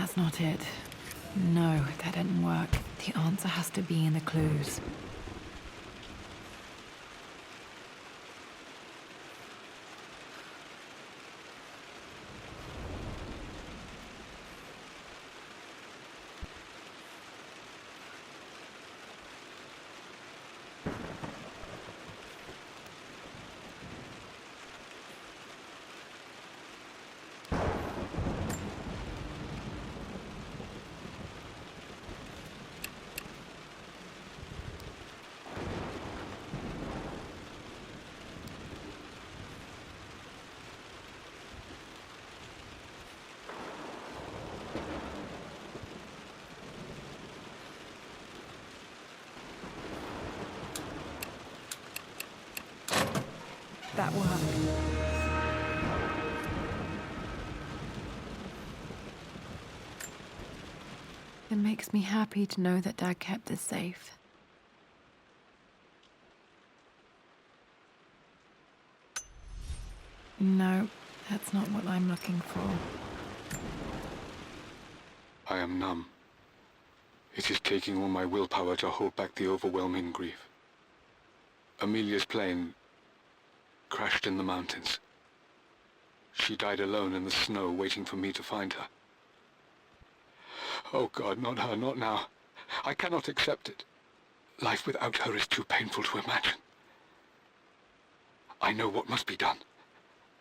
That's not it. No, that didn't work. The answer has to be in the clues. That worked. It makes me happy to know that Dad kept this safe. No, that's not what I'm looking for. I am numb. It is taking all my willpower to hold back the overwhelming grief. Amelia's plane crashed in the mountains. She died alone in the snow, waiting for me to find her. Oh God, not her, not now. I cannot accept it. Life without her is too painful to imagine. I know what must be done,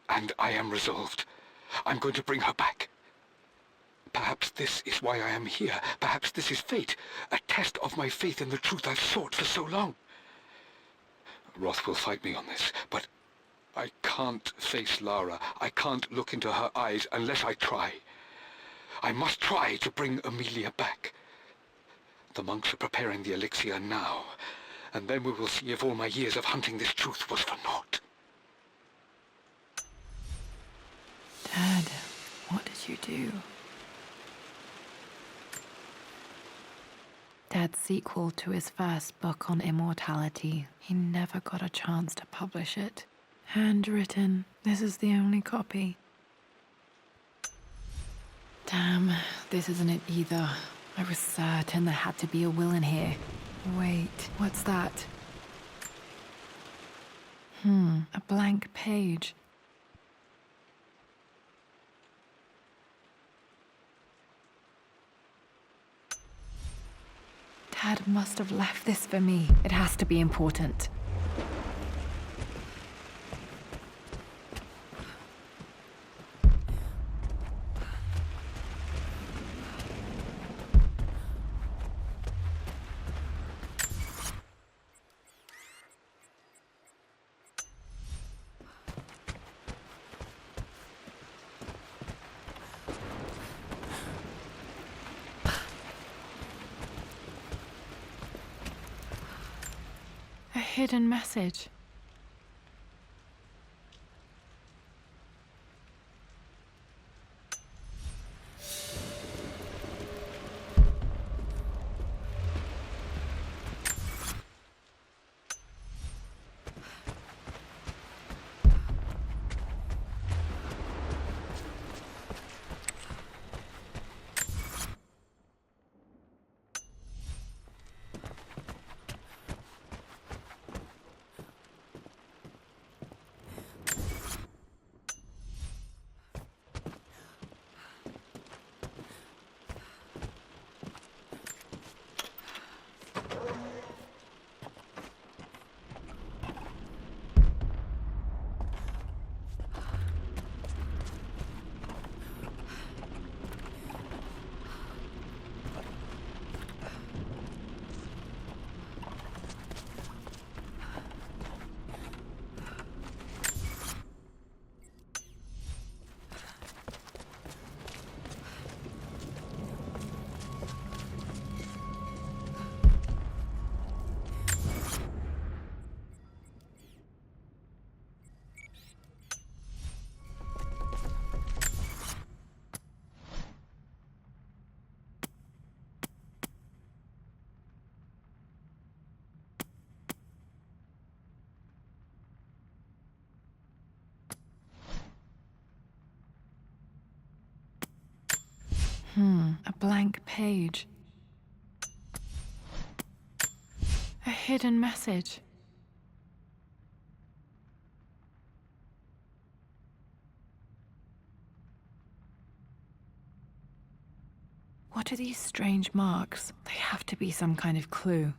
and I am resolved. I'm going to bring her back. Perhaps this is why I am here. Perhaps this is fate, a test of my faith in the truth I've sought for so long. Roth will fight me on this, but I can't face Lara. I can't look into her eyes unless I try. I must try to bring Amelia back. The monks are preparing the elixir now, and then we will see if all my years of hunting this truth was for naught. Dad, what did you do? Dad's sequel to his first book on immortality. He never got a chance to publish it. Handwritten. This is the only copy. Damn, this isn't it either. I was certain there had to be a will in here. Wait, what's that? A blank page. Dad must have left this for me. It has to be important. A hidden message. A blank page. A hidden message. What are these strange marks? They have to be some kind of clue.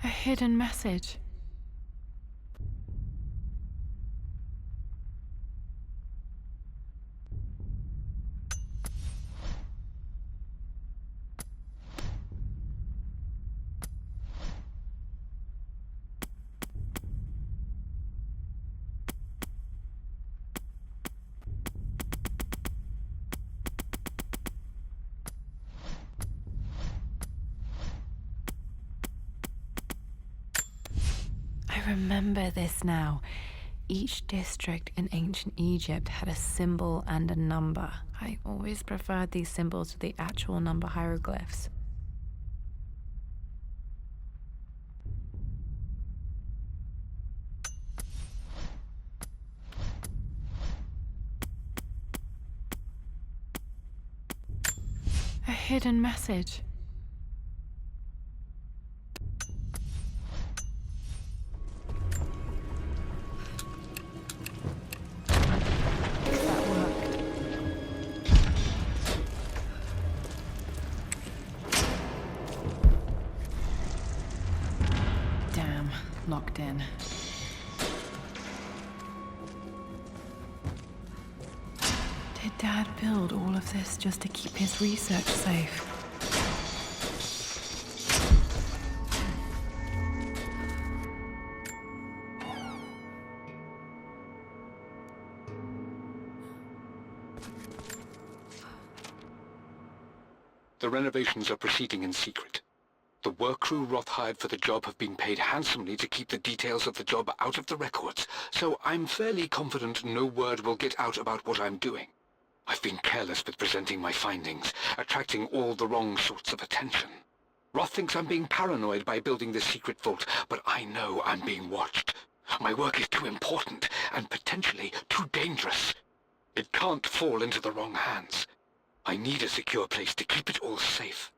A hidden message. I remember this now. Each district in ancient Egypt had a symbol and a number. I always preferred these symbols to the actual number hieroglyphs. A hidden message. That worked. Damn, locked in. Did Dad build all of this just to keep his research safe? The renovations are proceeding in secret. The work crew Roth hired for the job have been paid handsomely to keep the details of the job out of the records, so I'm fairly confident no word will get out about what I'm doing. I've been careless with presenting my findings, attracting all the wrong sorts of attention. Roth thinks I'm being paranoid by building this secret vault, but I know I'm being watched. My work is too important, and potentially too dangerous. It can't fall into the wrong hands. I need a secure place to keep it all safe.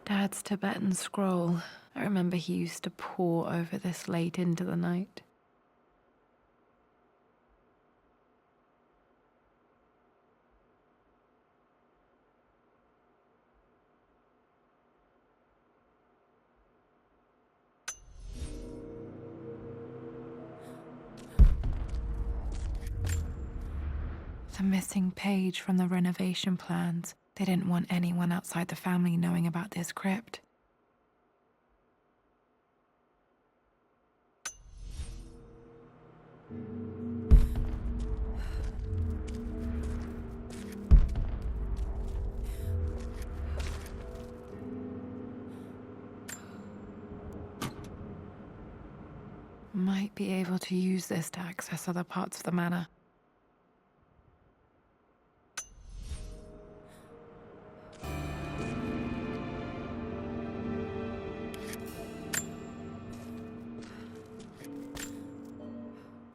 Dad's Tibetan scroll. I remember he used to pore over this late into the night. a missing page from the renovation plans. They didn't want anyone outside the family knowing about this crypt. Might be able to use this to access other parts of the manor.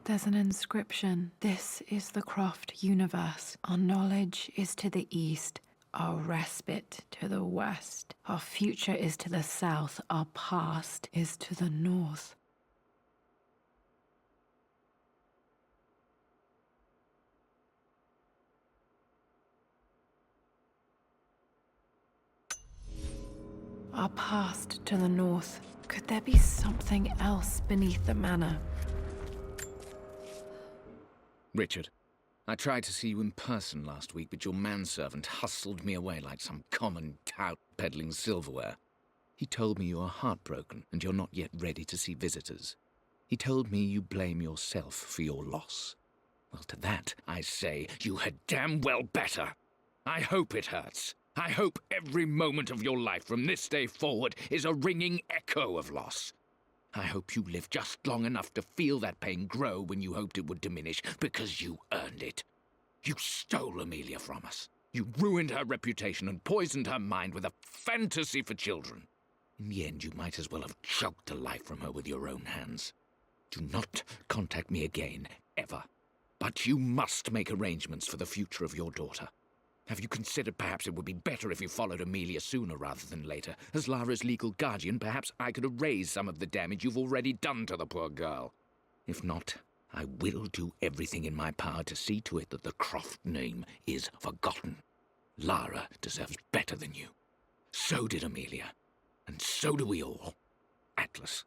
There's an inscription. This is the Croft universe. Our knowledge is to the east, our respite to the west. Our future is to the south, our past is to the north. Our past to the north. Could there be something else beneath the manor? Richard, I tried to see you in person last week, but your manservant hustled me away like some common tout peddling silverware. He told me you are heartbroken and you're not yet ready to see visitors. He told me you blame yourself for your loss. Well, to that, I say you had damn well better. I hope it hurts. I hope every moment of your life from this day forward is a ringing echo of loss. I hope you live just long enough to feel that pain grow when you hoped it would diminish, because you earned it. You stole Amelia from us. You ruined her reputation and poisoned her mind with a fantasy for children. In the end, you might as well have choked the life from her with your own hands. Do not contact me again, ever. But you must make arrangements for the future of your daughter. Have you considered perhaps it would be better if you followed Amelia sooner rather than later? As Lara's legal guardian, perhaps I could erase some of the damage you've already done to the poor girl. If not, I will do everything in my power to see to it that the Croft name is forgotten. Lara deserves better than you. So did Amelia. And so do we all. Atlas.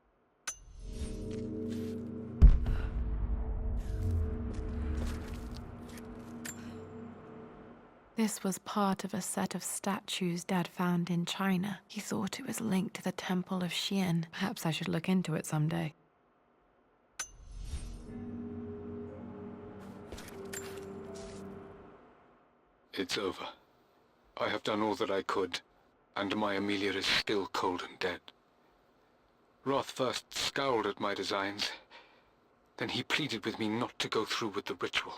This was part of a set of statues Dad found in China. He thought it was linked to the Temple of Xian. Perhaps I should look into it someday. It's over. I have done all that I could, and my Amelia is still cold and dead. Roth first scowled at my designs. Then he pleaded with me not to go through with the ritual.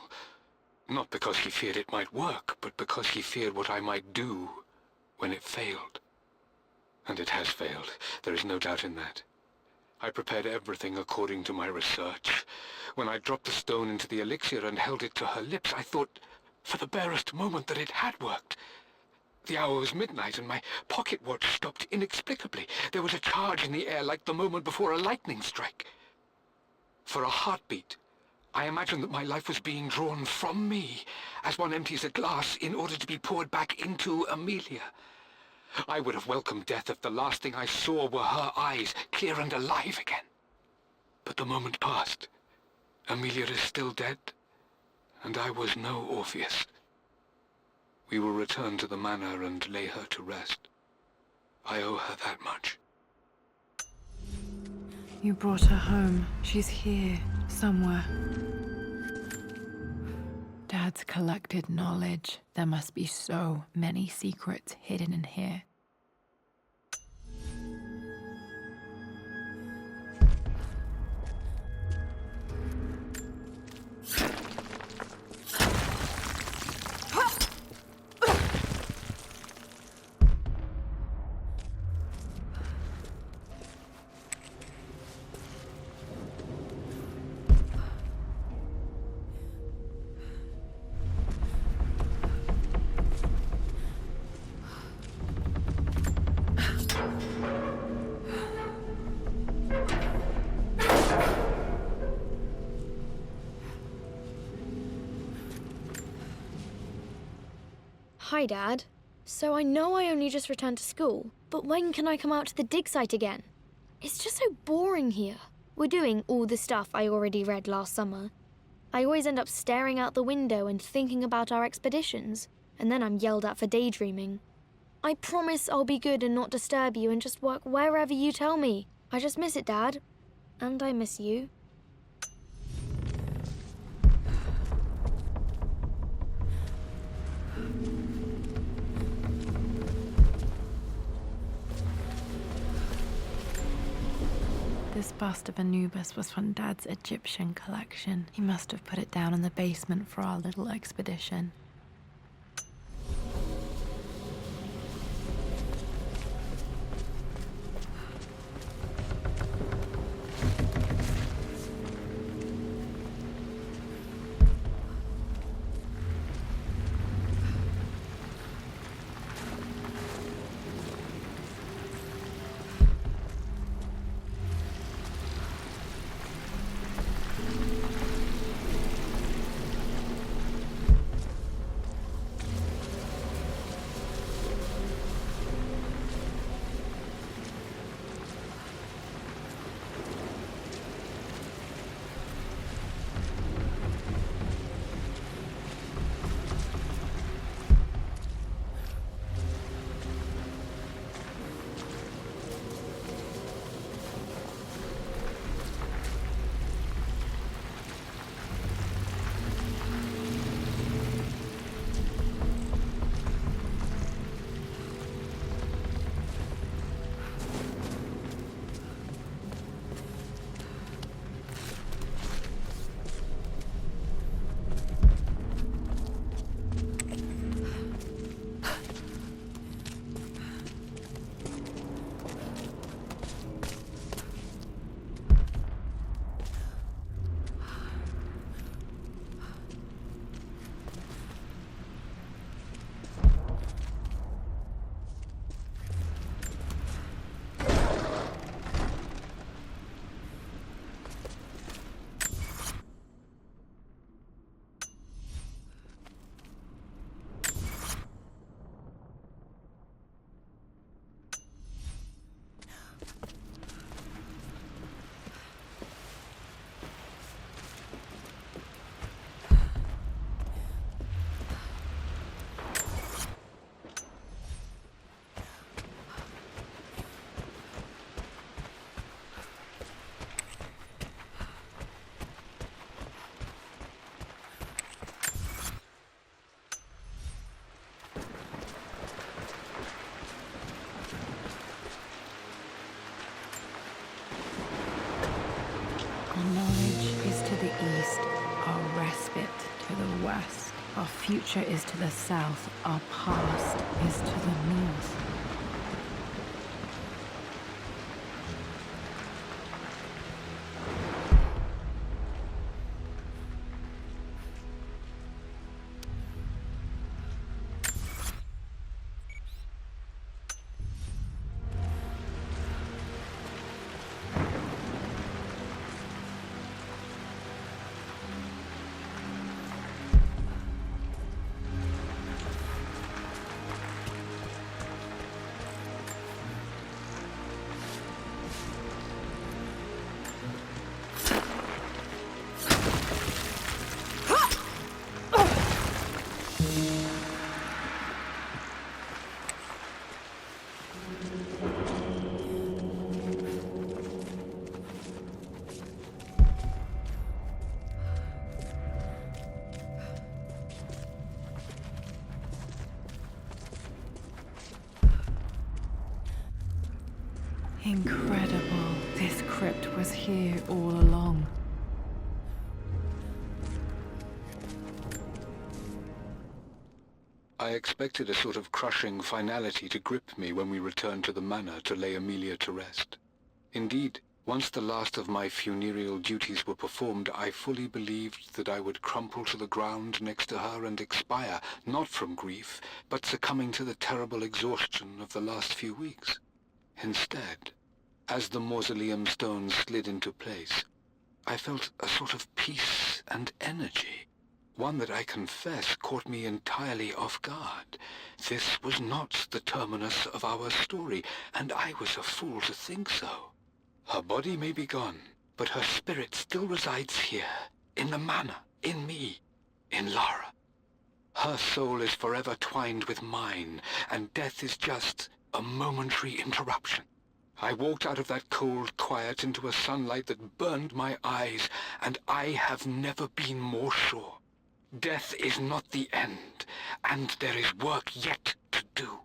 Not because he feared it might work, but because he feared what I might do when it failed. And it has failed. There is no doubt in that. I prepared everything according to my research. When I dropped the stone into the elixir and held it to her lips, I thought for the barest moment that it had worked. The hour was midnight and my pocket watch stopped inexplicably. There was a charge in the air like the moment before a lightning strike. For a heartbeat, I imagined that my life was being drawn from me, as one empties a glass in order to be poured back into Amelia. I would have welcomed death if the last thing I saw were her eyes, clear and alive again. But the moment passed. Amelia is still dead, and I was no Orpheus. We will return to the manor and lay her to rest. I owe her that much. You brought her home. She's here, somewhere. Dad's collected knowledge. There must be so many secrets hidden in here. Hi, Dad. So I know I only just returned to school, but when can I come out to the dig site again? It's just so boring here. We're doing all the stuff I already read last summer. I always end up staring out the window and thinking about our expeditions, and then I'm yelled at for daydreaming. I promise I'll be good and not disturb you and just work wherever you tell me. I just miss it, Dad. And I miss you. This bust of Anubis was from Dad's Egyptian collection. He must have put it down in the basement for our little expedition. Our knowledge is to the east, our respite to the west. Our future is to the south, our past is to the north. Incredible. This crypt was here all along. I expected a sort of crushing finality to grip me when we returned to the manor to lay Amelia to rest. Indeed, once the last of my funereal duties were performed, I fully believed that I would crumple to the ground next to her and expire, not from grief, but succumbing to the terrible exhaustion of the last few weeks. Instead, as the mausoleum stones slid into place, I felt a sort of peace and energy, one that I confess caught me entirely off guard. This was not the terminus of our story, and I was a fool to think so. Her body may be gone, but her spirit still resides here, in the manor. in me, in Lara. Her soul is forever twined with mine, and death is just a momentary interruption. I walked out of that cold quiet into a sunlight that burned my eyes, and I have never been more sure. Death is not the end, and there is work yet to do.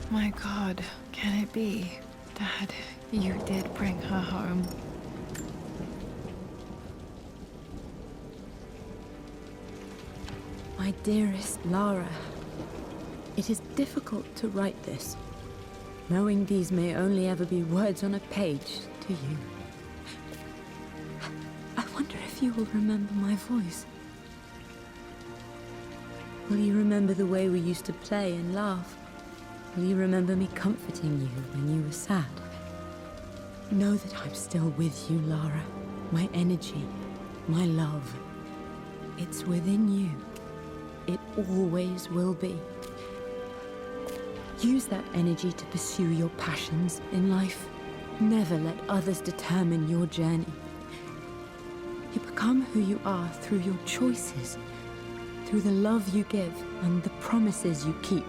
My God, can it be? Dad, you did bring her home. My dearest Lara, it is difficult to write this, knowing these may only ever be words on a page to you. I wonder if you will remember my voice. Will you remember the way we used to play and laugh? Will you remember me comforting you when you were sad? Know that I'm still with you, Lara. My energy, my love. It's within you. It always will be. Use that energy to pursue your passions in life. Never let others determine your journey. You become who you are through your choices, through the love you give and the promises you keep.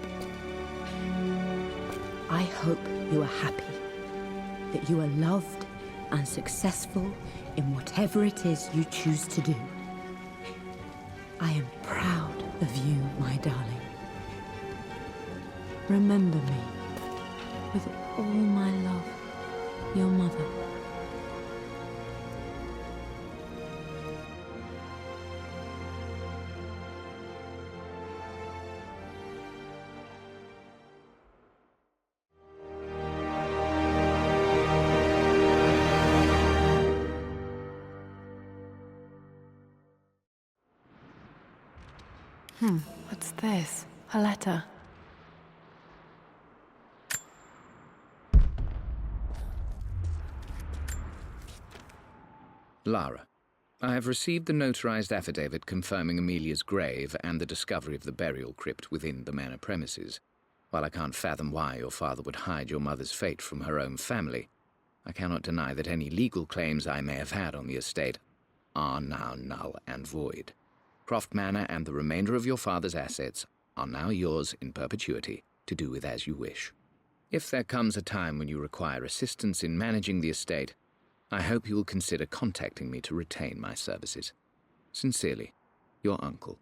I hope you are happy, that you are loved and successful in whatever it is you choose to do. I am proud of you, my darling. Remember me, with all my love, your mother. What's this? A letter. Lara, I have received the notarized affidavit confirming Amelia's grave and the discovery of the burial crypt within the manor premises. While I can't fathom why your father would hide your mother's fate from her own family, I cannot deny that any legal claims I may have had on the estate are now null and void. Croft Manor and the remainder of your father's assets are now yours in perpetuity, to do with as you wish. If there comes a time when you require assistance in managing the estate, I hope you will consider contacting me to retain my services. Sincerely, your uncle.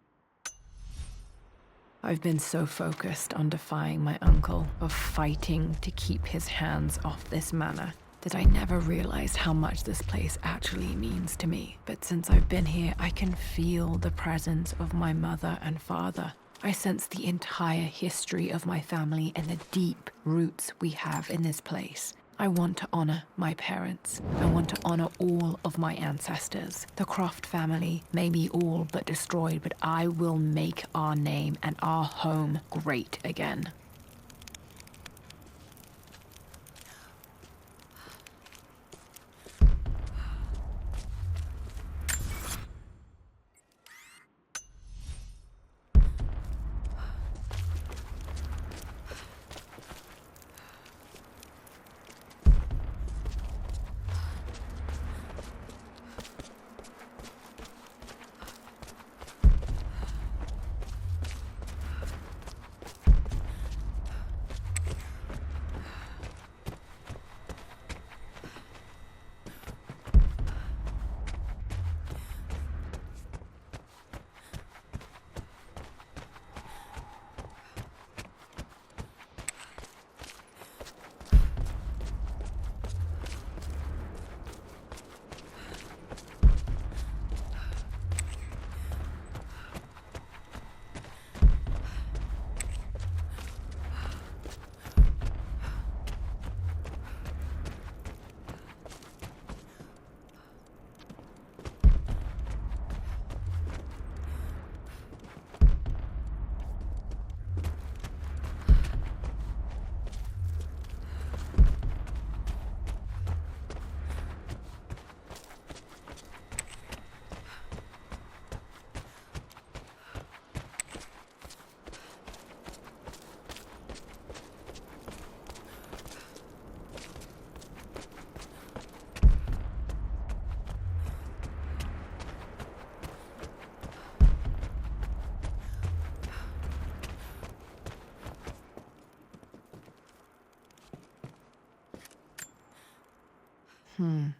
I've been so focused on defying my uncle, of fighting to keep his hands off this manor, that I never realized how much this place actually means to me. But since I've been here, I can feel the presence of my mother and father. I sense the entire history of my family and the deep roots we have in this place. I want to honor my parents. I want to honor all of my ancestors. The Croft family may be all but destroyed, but I will make our name and our home great again.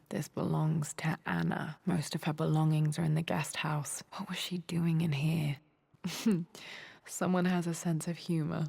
This belongs to Anna. Most of her belongings are in the guest house. What was she doing in here? Someone has a sense of humor.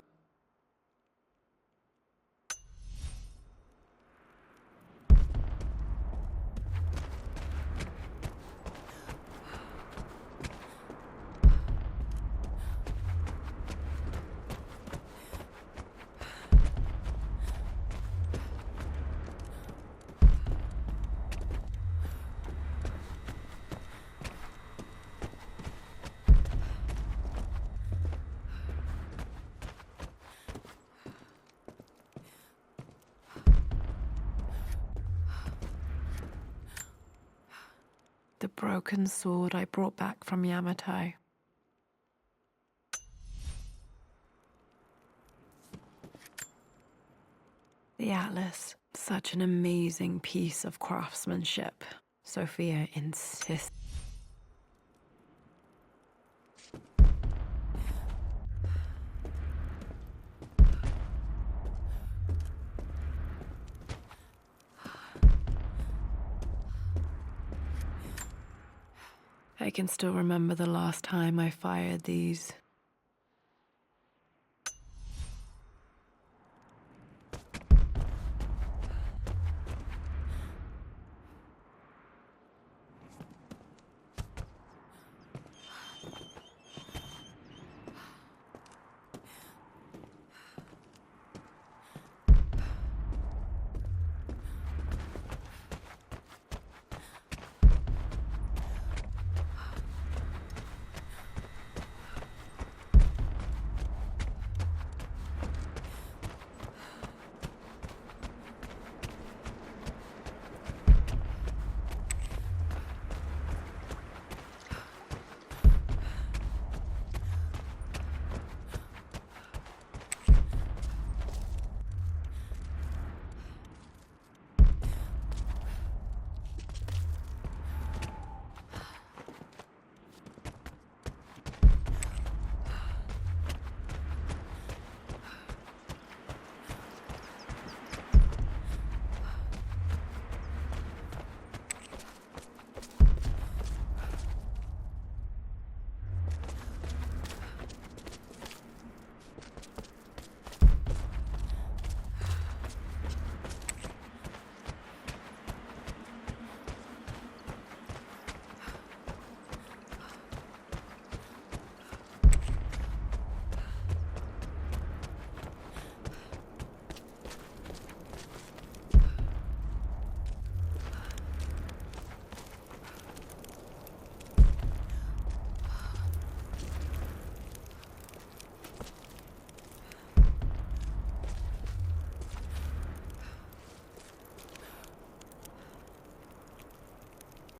The broken sword I brought back from Yamato. The Atlas, such an amazing piece of craftsmanship. Sophia insists. I can still remember the last time I fired these.